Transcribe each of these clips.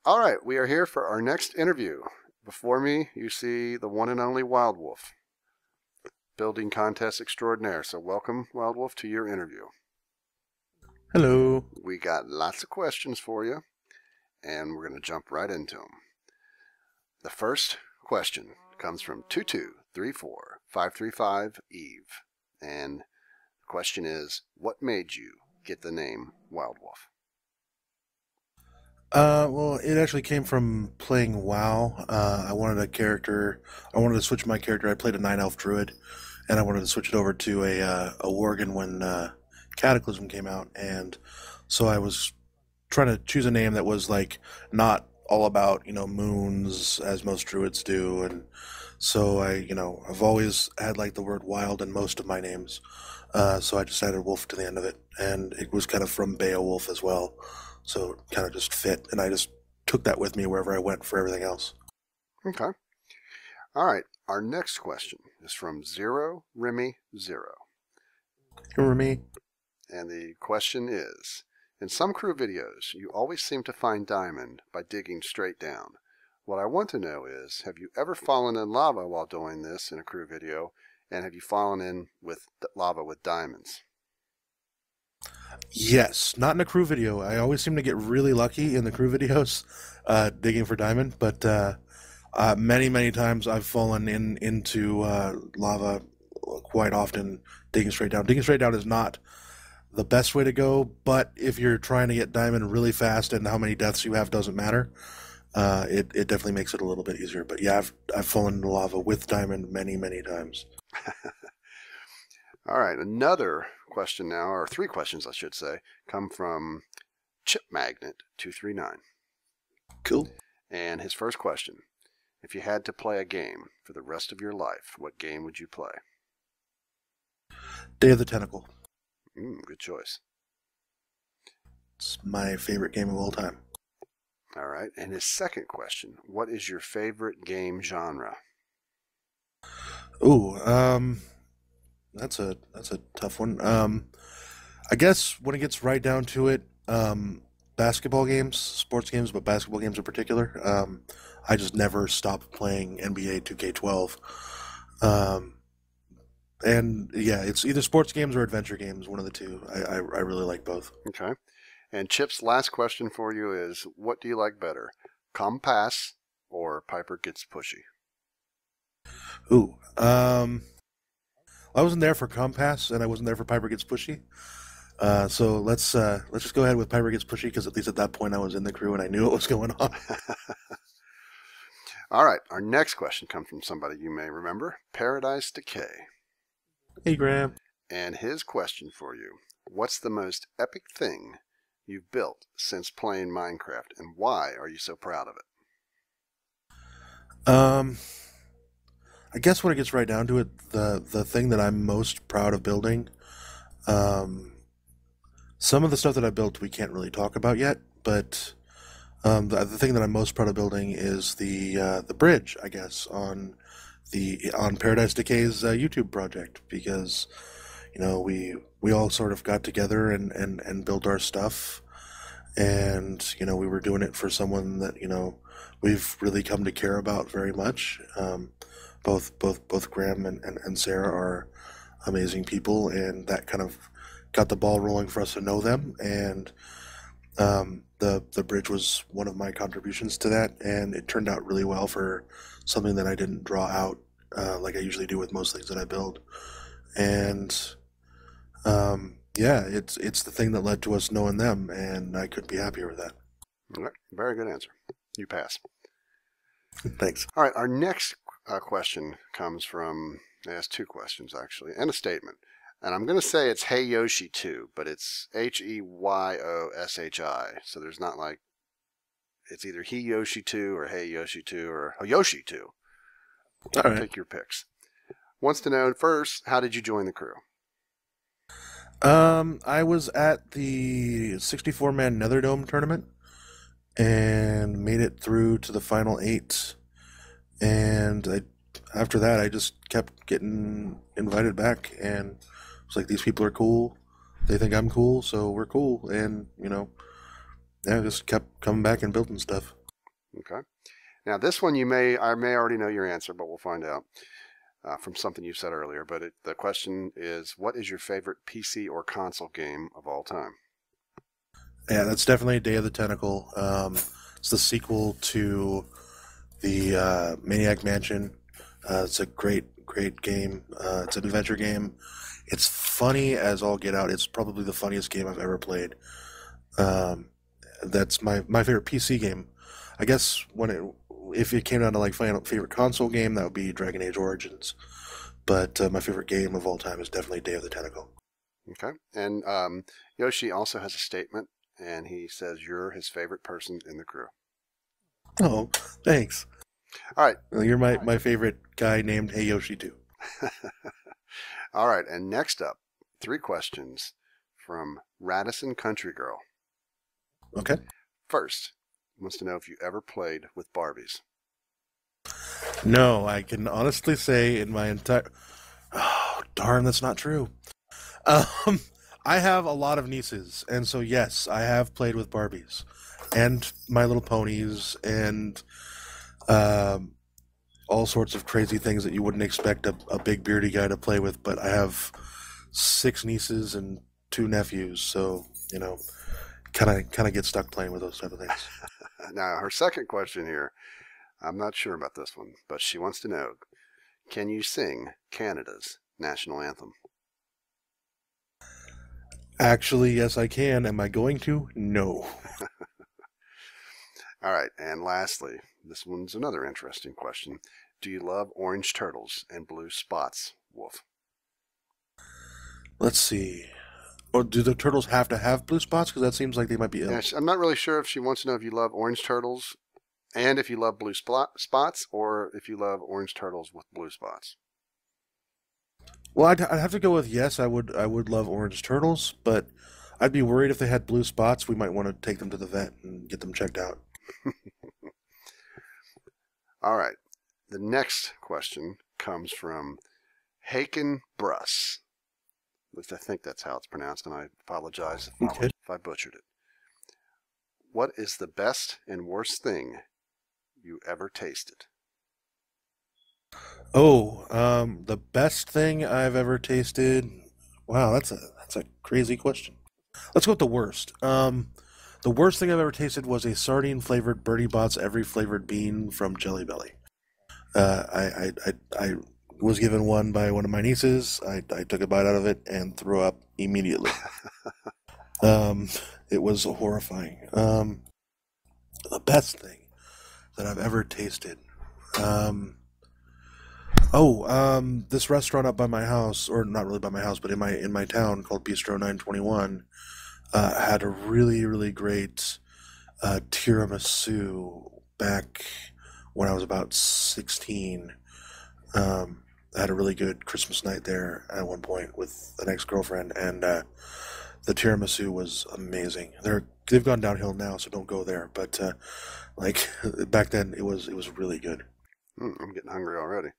All right, we are here for our next interview. Before me, you see the one and only Wyldwulf, building contest extraordinaire. So welcome, Wyldwulf, to your interview. Hello. We got lots of questions for you, and we're going to jump right into them. The first question comes from 2234535 Eve, and the question is, what made you get the name Wyldwulf? Well, it actually came from playing WoW. I wanted a character. I wanted to switch my character. I played a 9 elf druid, and I wanted to switch it over to a worgen when Cataclysm came out. And so I was trying to choose a name that was like not all about moons as most druids do. And so I've always had like the word wild in most of my names. So I just added wolf to the end of it, and it was kind of from Beowulf as well. So it kind of just fit, and I just took that with me wherever I went for everything else. Okay. All right. Our next question is from Zero Remy Zero. Remember me? And the question is, in some crew videos, you always seem to find diamond by digging straight down. What I want to know is, have you ever fallen in lava while doing this in a crew video, and have you fallen in with lava with diamonds? Yes, not in a crew video. I always seem to get really lucky in the crew videos, digging for diamond. But many times I've fallen into lava quite often, digging straight down. Digging straight down is not the best way to go, but if you're trying to get diamond really fast and how many deaths you have doesn't matter, it definitely makes it a little bit easier. But yeah, I've fallen into lava with diamond many times. All right, another question now, or three questions I should say, come from Chip Magnet 239. Cool. And his first question, if you had to play a game for the rest of your life, what game would you play? Day of the Tentacle. Good choice. It's my favorite game of all time. All right, and his second question, what is your favorite game genre? Ooh, that's a tough one. I guess when it gets right down to it, basketball games, sports games, but basketball games in particular. I just never stop playing NBA 2K12. And yeah, it's either sports games or adventure games, one of the two. I really like both. Okay. And Chip's last question for you is, what do you like better, Compass or Piper Gets Pushy? Ooh, I wasn't there for Compass, and I wasn't there for Piper Gets Pushy. So let's just go ahead with Piper Gets Pushy, because at least at that point I was in the crew and I knew what was going on. All right, our next question comes from somebody you may remember, Paradise Decay. Hey, Graham. And his question for you, what's the most epic thing you've built since playing Minecraft, and why are you so proud of it? I guess when it gets right down to it, the thing that I'm most proud of building, some of the stuff that I built we can't really talk about yet, but the thing that I'm most proud of building is the bridge, I guess, on Paradise Decay's YouTube project, because we all sort of got together and built our stuff, and we were doing it for someone that we've really come to care about very much. Both Graham and Sarah are amazing people, and that kind of got the ball rolling for us to know them. And the bridge was one of my contributions to that, and it turned out really well for something that I didn't draw out like I usually do with most things that I build. And yeah, it's the thing that led to us knowing them, and I couldn't be happier with that. All right, very good answer. You pass. Thanks. All right, our next question comes from, it has two questions actually, and a statement. And I'm going to say it's Hey Yoshi 2, but it's HEYOSHI. So there's not like, it's either He Yoshi 2 or Hey Yoshi 2 or Yoshi 2. All right. Take your picks. Wants to know first, how did you join the crew? I was at the 64-man Netherdome tournament and made it through to the final 8. And after that, I just kept getting invited back, and it's like, these people are cool. They think I'm cool, so we're cool. And, yeah, just kept coming back and building stuff. Okay. Now this one I may already know your answer, but we'll find out from something you said earlier. But the question is, what is your favorite PC or console game of all time? Yeah, that's definitely Day of the Tentacle. It's the sequel to the Maniac Mansion. It's a great game. It's an adventure game. It's funny as all get out. It's probably the funniest game I've ever played. That's my favorite PC game. I guess if it came down to like favorite console game, that would be Dragon Age Origins. But my favorite game of all time is definitely Day of the Tentacle. Okay. And Yoshi also has a statement, and he says you're his favorite person in the crew. Oh, thanks. All right. Well, you're my favorite guy named Hey Yoshi too. All right. And next up, 3 questions from Radisson Country Girl. Okay. First, wants to know if you ever played with Barbies. No, I can honestly say in my entire... Oh, darn, that's not true. I have a lot of nieces, and so yes, I have played with Barbies and My Little Ponies and all sorts of crazy things that you wouldn't expect a big beardy guy to play with, but I have 6 nieces and 2 nephews, so, you know, kind of get stuck playing with those type of things. Now, her second question here, I'm not sure about this one, but she wants to know, can you sing Canada's national anthem? Actually, yes, I can. Am I going to? No. All right, and lastly, this one's another interesting question. Do you love orange turtles and blue spots, Wolf? Let's see. Or do the turtles have to have blue spots? Because that seems like they might be ill. Yeah, I'm not really sure if she wants to know if you love orange turtles and if you love blue spots, or if you love orange turtles with blue spots. Well, I'd have to go with yes. I would love orange turtles, but I'd be worried if they had blue spots. We might want to take them to the vet and get them checked out. All right. The next question comes from Haken Bruss. At least I think that's how it's pronounced, and I apologize if I butchered it. What is the best and worst thing you ever tasted? Oh, the best thing I've ever tasted. Wow, that's a crazy question. Let's go with the worst. The worst thing I've ever tasted was a sardine flavored Bertie Bott's every flavored bean from Jelly Belly. I was given one by one of my nieces. I took a bite out of it and threw up immediately. It was horrifying. The best thing that I've ever tasted. This restaurant up by my house, or not really by my house, but in my town called Bistro 921, had a really, really great tiramisu back when I was about 16. I had a really good Christmas night there at one point with an ex-girlfriend, and the tiramisu was amazing. They've gone downhill now, so don't go there. But back then, it was really good. I'm getting hungry already.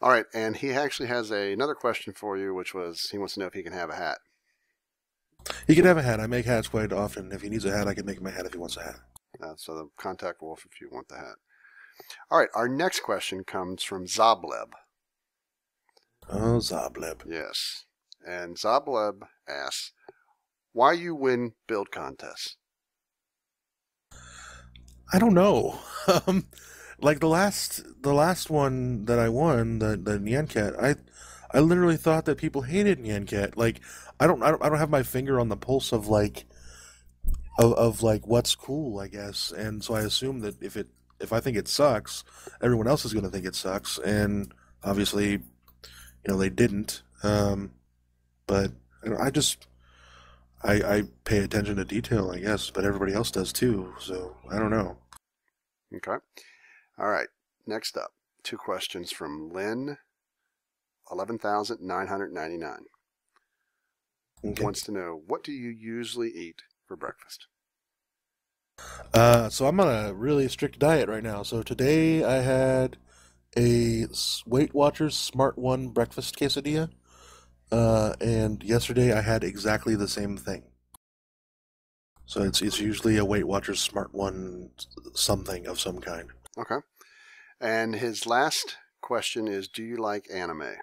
All right, and he actually has another question for you, which was he wants to know if he can have a hat. He can have a hat. I make hats quite often. If he needs a hat, I can make him a hat if he wants a hat. So contact Wolf if you want the hat. All right, our next question comes from Zobleb. Oh, Zobleb. Yes. And Zobleb asks, why you win build contests? I don't know. Like the last one that I won, the Nyan Cat, I literally thought that people hated Nyan Cat. Like I don't have my finger on the pulse of like what's cool, I guess. And so I assume that if I think it sucks, everyone else is going to think it sucks. And obviously, they didn't. But I pay attention to detail, I guess, but everybody else does too. So I don't know. Okay. All right. Next up, 2 questions from Lynn, 11,999. Okay. Wants to know, what do you usually eat for breakfast? So I'm on a really strict diet right now. So today I had a Weight Watchers Smart One breakfast quesadilla, and yesterday I had exactly the same thing. So it's usually a Weight Watchers Smart One something of some kind. Okay. And his last question is, do you like anime?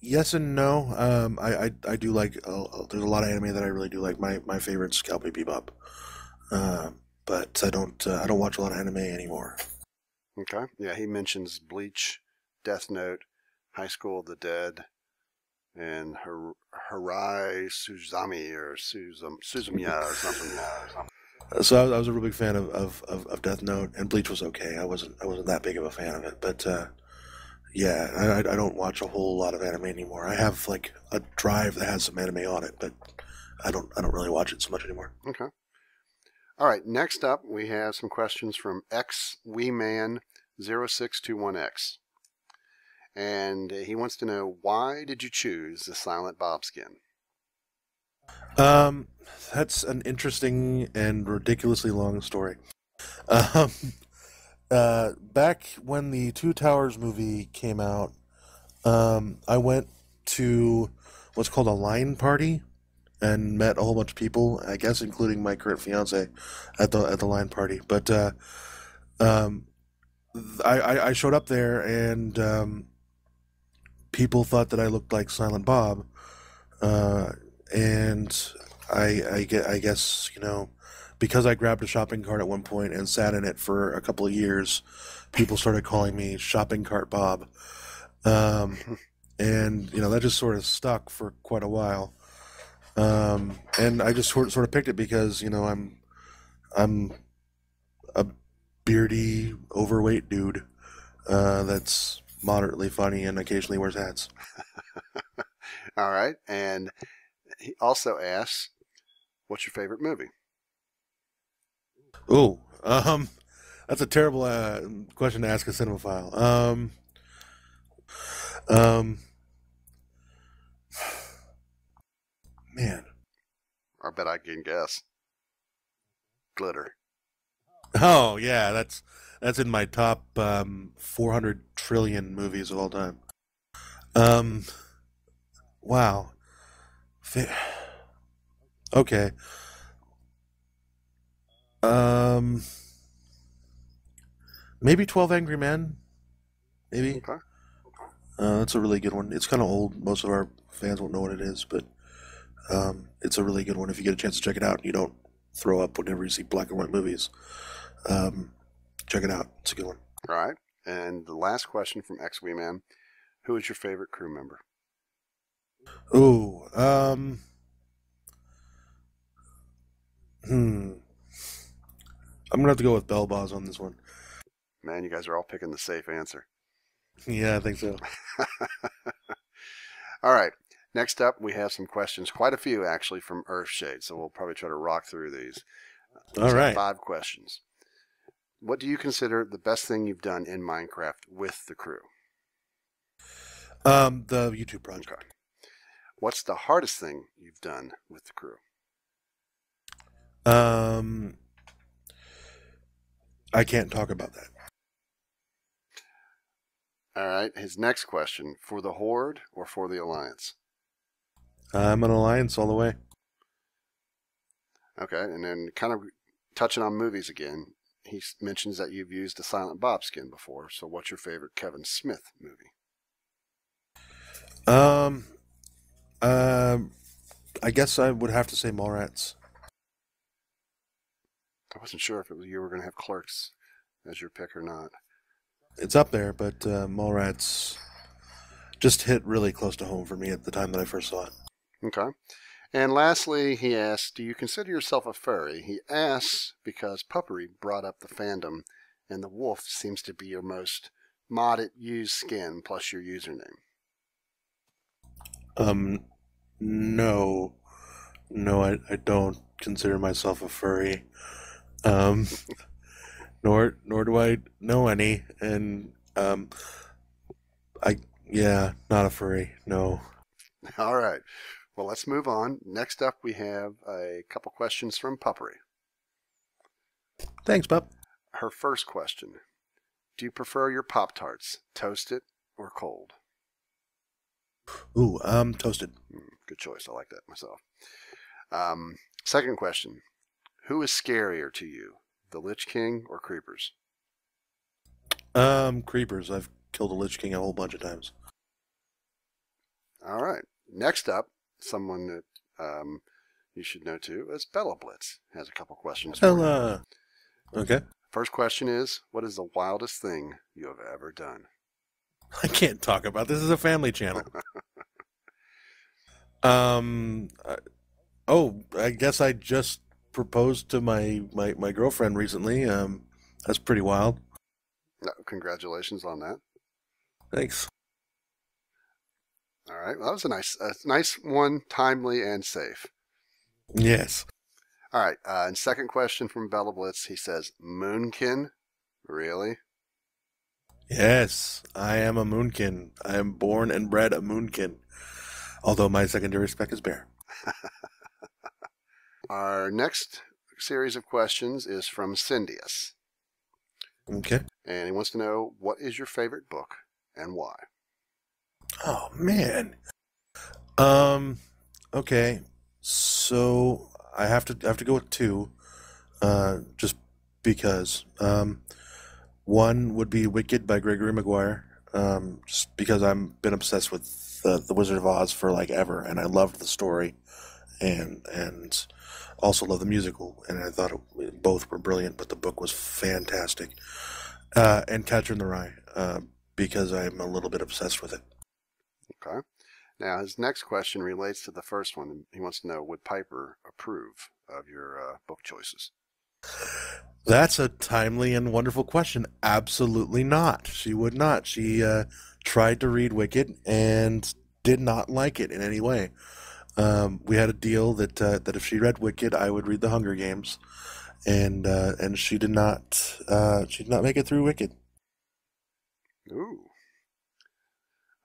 Yes and no. I do like. There's a lot of anime that I really do like. My favorite's Cowboy Bebop. But I don't watch a lot of anime anymore. Okay. Yeah, he mentions Bleach, Death Note, High School of the Dead, and Harai Suzami or Suzumiya or something. So I was a real big fan of Death Note, and Bleach was okay. I wasn't that big of a fan of it, but yeah, I don't watch a whole lot of anime anymore. I have like a drive that has some anime on it, but I don't really watch it so much anymore. Okay. All right. Next up, we have some questions from XWeeman0621X. And he wants to know, why did you choose the Silent Bob skin? That's an interesting and ridiculously long story. Um, Back when the Two Towers movie came out, I went to what's called a line party and met a whole bunch of people, I guess including my current fiance at the line party. But I showed up there and people thought that I looked like Silent Bob, and I guess, because I grabbed a shopping cart at one point and sat in it for a couple of years, people started calling me Shopping Cart Bob, and that just sort of stuck for quite a while, and I just sort of picked it because I'm a beardy, overweight dude that's moderately funny and occasionally wears hats. All right. And he also asks, what's your favorite movie? Oh, that's a terrible question to ask a cinemaphile. Man. I bet I can guess. Glitter. Oh yeah, that's in my top 400 trillion movies of all time. Wow. Okay. Maybe 12 Angry Men. Maybe. Okay. That's a really good one. It's kind of old. Most of our fans won't know what it is, but it's a really good one. If you get a chance to check it out and you don't throw up whenever you see black and white movies, check it out. It's a good one. All right. And the last question from XWeeman, who is your favorite crew member? Ooh, I'm gonna have to go with Bell Boss on this one. Man, you guys are all picking the safe answer. Yeah, I think so. All right. Next up, we have some questions, quite a few actually, from Earthshade. So we'll probably try to rock through these. All right. 5 questions. What do you consider the best thing you've done in Minecraft with the crew? The YouTube project. Okay. What's the hardest thing you've done with the crew? I can't talk about that. All right. His next question, for the Horde or for the Alliance? I'm an Alliance all the way. Okay. And then kind of touching on movies again, he mentions that you've used a Silent Bob skin before. So what's your favorite Kevin Smith movie? I guess I would have to say Molerats. I wasn't sure if you were going to have Clerks as your pick or not. It's up there, but Molerats just hit really close to home for me at the time that I first saw it. Okay. And lastly, he asks, do you consider yourself a furry? He asks because Puppery brought up the fandom, and the wolf seems to be your most modded used skin plus your username. No, I don't consider myself a furry. Nor do I know any, and not a furry. No. All right. Well, let's move on. Next up, we have a couple questions from Puppery. Thanks, Pup. Her first question: do you prefer your Pop-Tarts toasted or cold? Ooh, toasted. Good choice. I like that myself. Second question. Who is scarier to you, the Lich King or creepers? Creepers. I've killed a Lich King a whole bunch of times. All right. Next up, someone that you should know too is Bella Blitz. Has a couple questions for you. Hella. Okay. First question is, what is the wildest thing you have ever done? I can't talk about this. This is a family channel. I guess I just proposed to my girlfriend recently. That's pretty wild. No, congratulations on that. Thanks. All right. Well, that was a nice one, timely and safe. Yes. All right. And second question from Bella Blitz. He says, moonkin? Really? Yes, I am a moonkin. I am born and bred a moonkin. Although my secondary spec is bear. Our next series of questions is from Cindius. Okay. And he wants to know, what is your favorite book and why? Oh, man. Okay. So I have to go with two, just because. One would be Wicked by Gregory Maguire, just because I've been obsessed with the Wizard of Oz for like ever, and I loved the story, and also love the musical, and I thought both were brilliant, but the book was fantastic. And Catcher in the Rye, because I'm a little bit obsessed with it. Okay. Now, his next question relates to the first one. He wants to know, would Piper approve of your book choices? That's a timely and wonderful question. Absolutely not. She would not. She tried to read Wicked and did not like it in any way. We had a deal that if she read Wicked, I would read The Hunger Games, and she did not. She did not make it through Wicked. Ooh.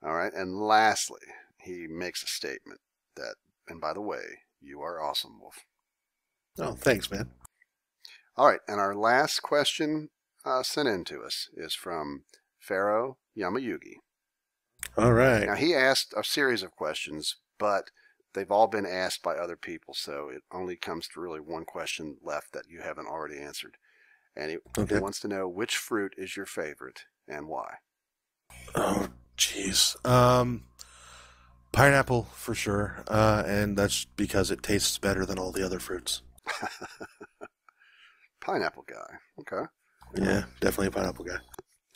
All right. And lastly, he makes a statement that, and by the way, you are awesome, Wolf. Oh, thanks, man. All right. And our last question sent in to us is from Pharaoh YamiYugi. All right. Now, he asked a series of questions, but they've all been asked by other people, so it only comes to really one question left that you haven't already answered. And he wants to know, which fruit is your favorite and why? Oh, jeez. Pineapple for sure, and that's because it tastes better than all the other fruits. Pineapple guy. Okay. Yeah, definitely a pineapple guy.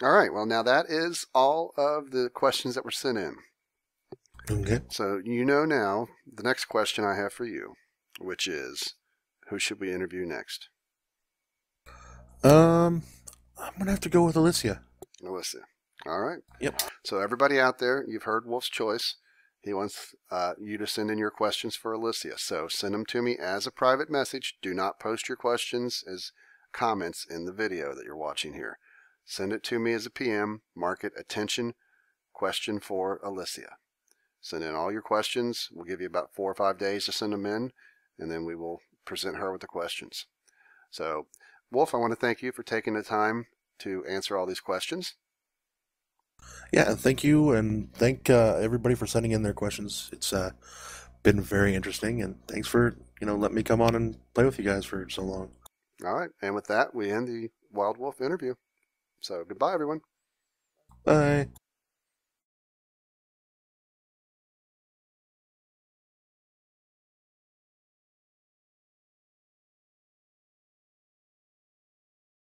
All right. Well, now that is all of the questions that were sent in. Okay. So you know now the next question I have for you, which is, who should we interview next? I'm gonna have to go with Alicia. Alicia. All right. Yep. So everybody out there, you've heard Wolf's choice. He wants you to send in your questions for Alicia. So send them to me as a private message. Do not post your questions as comments in the video that you're watching here. Send it to me as a PM. Mark it attention, question for Alicia. Send in all your questions. We'll give you about 4 or 5 days to send them in, and then we will present her with the questions. So, Wolf, I want to thank you for taking the time to answer all these questions. Yeah, thank you, and thank everybody for sending in their questions. It's been very interesting, and thanks for letting me come on and play with you guys for so long. All right, and with that, we end the Wyldwulf interview. So, goodbye, everyone. Bye.